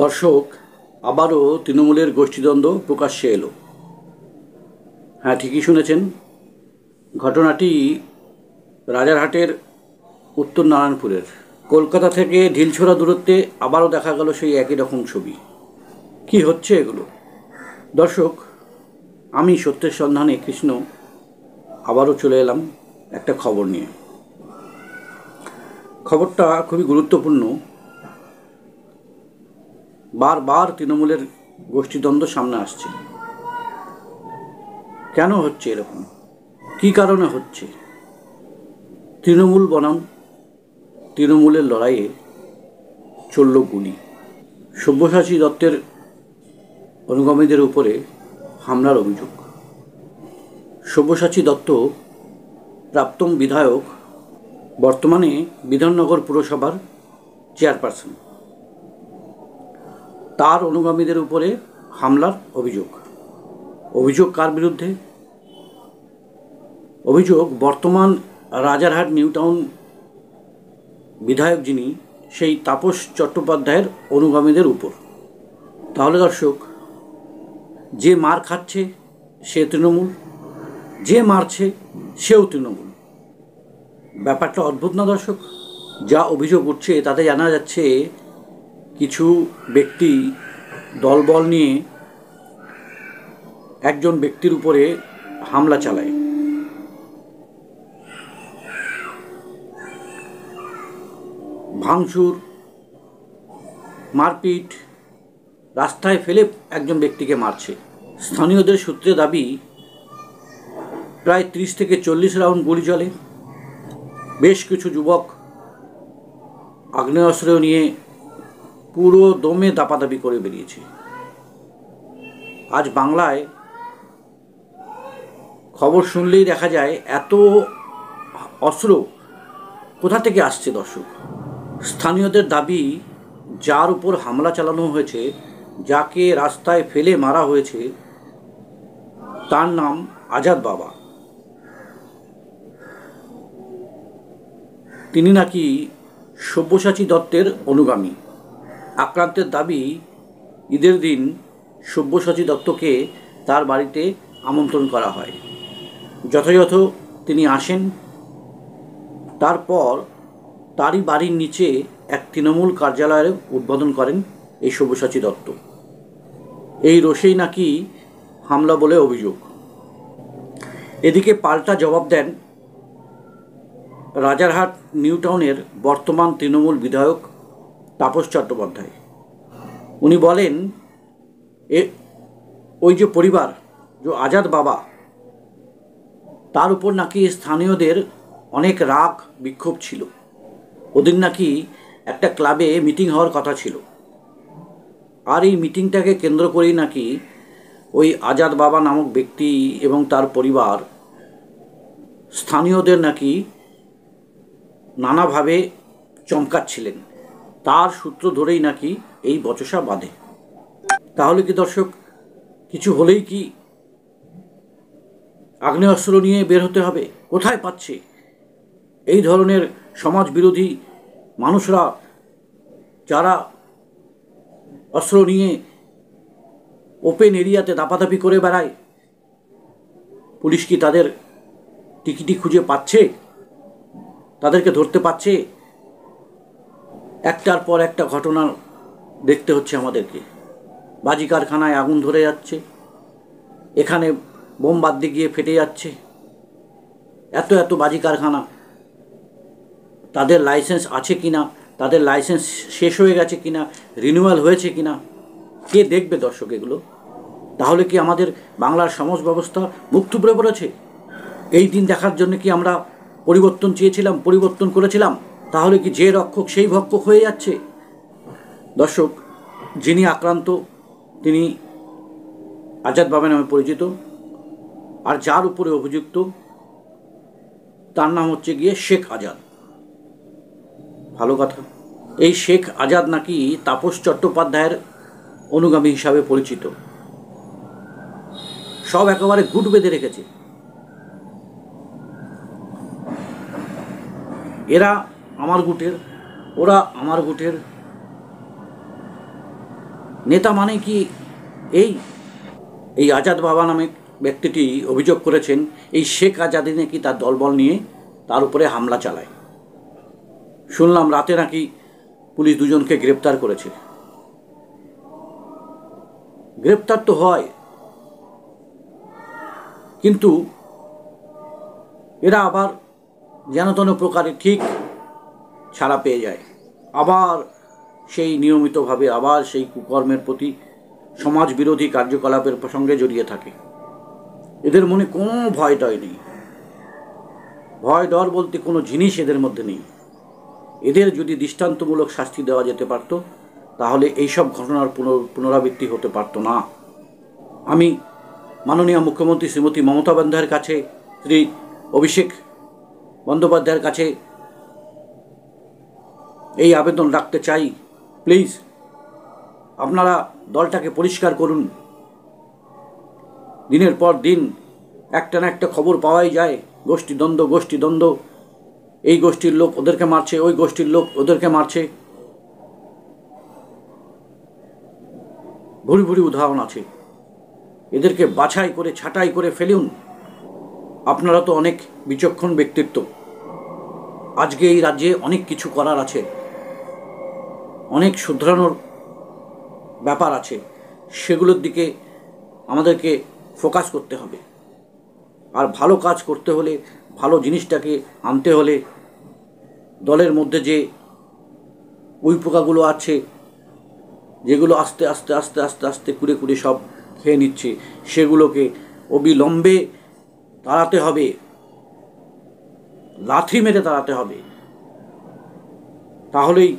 দর্শক, আবারও তৃণমূলের গোষ্ঠীদ্বন্দ্ব প্রকাশ্যে এলো। হ্যাঁ, ঠিকই শুনেছেন। ঘটনাটি রাজারহাটের উত্তর নারায়ণপুরের। কলকাতা থেকে ঢিলছোড়া দূরত্বে আবারও দেখা গেল সেই একই রকম ছবি। কি হচ্ছে এগুলো? দর্শক, আমি সত্যের সন্ধানে কৃষ্ণ আবারও চলে এলাম একটা খবর নিয়ে। খবরটা খুবই গুরুত্বপূর্ণ। বারবার তৃণমূলের গোষ্ঠীদ্বন্দ্ব সামনে আসছে। কেন হচ্ছে এরকম? কী কারণে হচ্ছে? তৃণমূল বনাম তৃণমূলের লড়াইয়ে চলল গুলি। সব্যসাচী দত্তের অনুগামীদের উপরে হামলার অভিযোগ। সব্যসাচী দত্ত প্রাক্তন বিধায়ক, বর্তমানে বিধাননগর পুরসভার চেয়ারপারসন। তার অনুগামীদের উপরে হামলার অভিযোগ। অভিযোগ কার বিরুদ্ধে? অভিযোগ বর্তমান রাজারহাট নিউ টাউন বিধায়ক যিনি, সেই তাপস চট্টোপাধ্যায়ের অনুগামীদের উপর। তাহলে দর্শক, যে মার খাচ্ছে সে তৃণমূল, যে মারছে সেও তৃণমূল। ব্যাপারটা অদ্ভুত না দর্শক? যা অভিযোগ উঠছে তাতে জানা যাচ্ছে কিছু ব্যক্তি দলবল নিয়ে একজন ব্যক্তির উপরে হামলা চালায়। ভাঙচুর, মারপিট, রাস্তায় ফেলে একজন ব্যক্তিকে মারছে। স্থানীয়দের সূত্রে দাবি প্রায় 30 থেকে 40 রাউন্ড গুলি চলে। বেশ কিছু যুবক আগ্নেয়াস্ত্র নিয়ে পুরো দমে দাপাদাপি করে বেরিয়েছে। আজ বাংলায় খবর শুনলেই দেখা যায় এত অস্ত্র কোথা থেকে আসছে দর্শক। স্থানীয়দের দাবি, যার উপর হামলা চালানো হয়েছে, যাকে রাস্তায় ফেলে মারা হয়েছে, তার নাম আজাদ বাবা। তিনি নাকি সব্যসাচী দত্তের অনুগামী। আক্রান্তের দাবি, ঈদের দিন সব্যসাচী দত্তকে তার বাড়িতে আমন্ত্রণ করা হয়। যথাযথ তিনি আসেন। তারপর তারই বাড়ির নিচে এক তৃণমূল কার্যালয়ের উদ্বোধন করেন এই সব্যসাচী দত্ত। এই রোষেই নাকি হামলা বলে অভিযোগ। এদিকে পাল্টা জবাব দেন রাজারহাট নিউ টাউনের বর্তমান তৃণমূল বিধায়ক তাপস চট্টোপাধ্যায়। উনি বলেন, ওই যে পরিবার, যে আজাদ বাবা, তার উপর নাকি স্থানীয়দের অনেক রাগ বিক্ষোভ ছিল। ওদিন নাকি একটা ক্লাবে মিটিং হওয়ার কথা ছিল, আর এই মিটিংটাকে কেন্দ্র করেই নাকি ওই আজাদ বাবা নামক ব্যক্তি এবং তার পরিবার স্থানীয়দের নাকি নানাভাবে চমকাচ্ছিলেন। তার সূত্র ধরেই নাকি এই বচসা বাঁধে। তাহলে কি দর্শক, কিছু হলেই কি আগ্নেয়াস্ত্র নিয়ে বের হতে হবে? কোথায় পাচ্ছে এই ধরনের সমাজ বিরোধী মানুষরা, যারা অস্ত্র নিয়ে ওপেন এরিয়াতে দাপাদাপি করে বেড়ায়? পুলিশ কি তাদের টিকিটি খুঁজে পাচ্ছে? তাদেরকে ধরতে পারছে? একটার পর একটা ঘটনা দেখতে হচ্ছে আমাদেরকে। বাজি কারখানায় আগুন ধরে যাচ্ছে, এখানে বোম বাদ্যে গিয়ে ফেটে যাচ্ছে। এত এত বাজি কারখানা, তাদের লাইসেন্স আছে কিনা, তাদের লাইসেন্স শেষ হয়ে গেছে কিনা, রিনিউয়াল হয়েছে কিনা, কে দেখবে দর্শক এগুলো? তাহলে কি আমাদের বাংলার সমাজ ব্যবস্থা মুখ থুবড়ে পড়েছে? এই দিন দেখার জন্য কি আমরা পরিবর্তন চেয়েছিলাম, পরিবর্তন করেছিলাম? তাহলে কি যে রক্ষক সেই ভক্ষক হয়ে যাচ্ছে? দর্শক, যিনি আক্রান্ত তিনি আজাদ বাবা নামে পরিচিত, আর যার উপরে অভিযুক্ত তার নাম হচ্ছে গিয়ে শেখ আজাদ। ভালো কথা, এই শেখ আজাদ নাকি তাপস চট্টোপাধ্যায়ের অনুগামী হিসাবে পরিচিত। সব একেবারে গুট বেঁধে রেখেছে। এরা আমার গুটের, ওরা আমার গুটের। নেতা মানে কি এই এই আজাদ বাবা নামে ব্যক্তিটি অভিযোগ করেছেন এই শেখ আজাদি নাকি তার দলবল নিয়ে তার উপরে হামলা চালায়। শুনলাম রাতে নাকি পুলিশ দুজনকে গ্রেপ্তার করেছে। গ্রেপ্তার তো হয়, কিন্তু এরা আবার যেন তেন প্রকারে ঠিক ছাড়া পেয়ে যায়, আবার সেই নিয়মিতভাবে আবার সেই কুকর্মের প্রতি সমাজ বিরোধী কার্যকলাপের সঙ্গে জড়িয়ে থাকে। এদের মনে কোনো ভয় টয় নেই, ভয় ডর বলতে কোনো জিনিস এদের মধ্যে নেই। এদের যদি দৃষ্টান্তমূলক শাস্তি দেওয়া যেতে পারত তাহলে এইসব ঘটনার পুনরাবৃত্তি হতে পারত না। আমি মাননীয় মুখ্যমন্ত্রী শ্রীমতী মমতা বন্দ্যোপাধ্যায়ের কাছে, শ্রী অভিষেক বন্দ্যোপাধ্যায়ের কাছে এই আবেদন রাখতে চাই, প্লিজ আপনারা দলটাকে পরিষ্কার করুন। দিনের পর দিন একটা না একটা খবর পাওয়াই যায়, গোষ্ঠীদ্বন্দ্ব, এই গোষ্ঠীর লোক ওদেরকে মারছে, ওই গোষ্ঠীর লোক ওদেরকে মারছে। ভুরি ভুরি উদাহরণ আছে। এদেরকে বাছাই করে ছাঁটাই করে ফেলুন। আপনারা তো অনেক বিচক্ষণ ব্যক্তিত্ব, আজকে এই রাজ্যে অনেক কিছু করার আছে, অনেক শুধরানোর ব্যাপার আছে, সেগুলোর দিকে আমাদেরকে ফোকাস করতে হবে। আর ভালো কাজ করতে হলে, ভালো জিনিসটাকে আনতে হলে দলের মধ্যে যে উইপোকাগুলো আছে, যেগুলো আস্তে আস্তে আস্তে আস্তে আস্তে কুড়ে কুড়ে সব খেয়ে নিচ্ছে, সেগুলোকে অবিলম্বে তাড়াতে হবে, লাথি মেরে তাড়াতে হবে। তাহলেই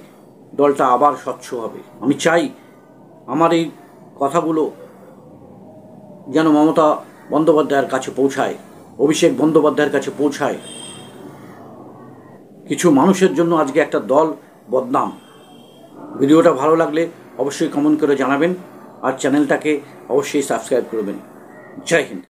দলটা আবার স্বচ্ছ হবে। আমি চাই আমার এই কথাগুলো যেন মমতা বন্দ্যোপাধ্যায়ের কাছে পৌঁছায়, অভিষেক বন্দ্যোপাধ্যায়ের কাছে পৌঁছায়। কিছু মানুষের জন্য আজকে একটা দল বদনাম। ভিডিওটা ভালো লাগলে অবশ্যই কমেন্ট করে জানাবেন, আর চ্যানেলটাকে অবশ্যই সাবস্ক্রাইব করবেন। জয় হিন্দ।